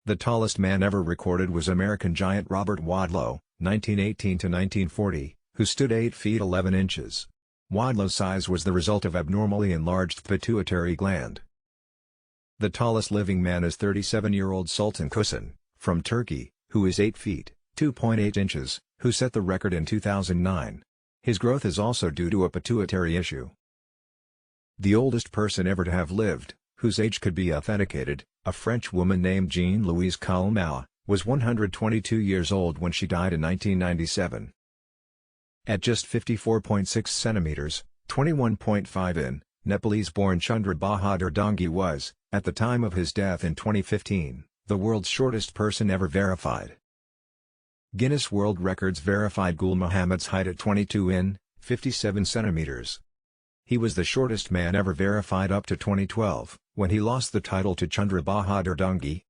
The tallest man ever recorded was American giant Robert Wadlow, 1918–1940, who stood 8 feet 11 inches. Wadlow's size was the result of abnormally enlarged pituitary gland. The tallest living man is 37-year-old Sultan Kosen, from Turkey, who is 8 feet, 2.8 inches, who set the record in 2009. His growth is also due to a pituitary issue. The oldest person ever to have lived, whose age could be authenticated, a French woman named Jeanne Louise Calment, was 122 years old when she died in 1997. At just 54.6 centimeters, 21.5 in, Nepalese-born Chandra Bahadur Dangi was, at the time of his death in 2015, the world's shortest person ever verified. Guinness World Records verified Gul Mohammed's height at 22 in, 57 centimeters. He was the shortest man ever verified up to 2012, when he lost the title to Chandra Bahadur Dangi,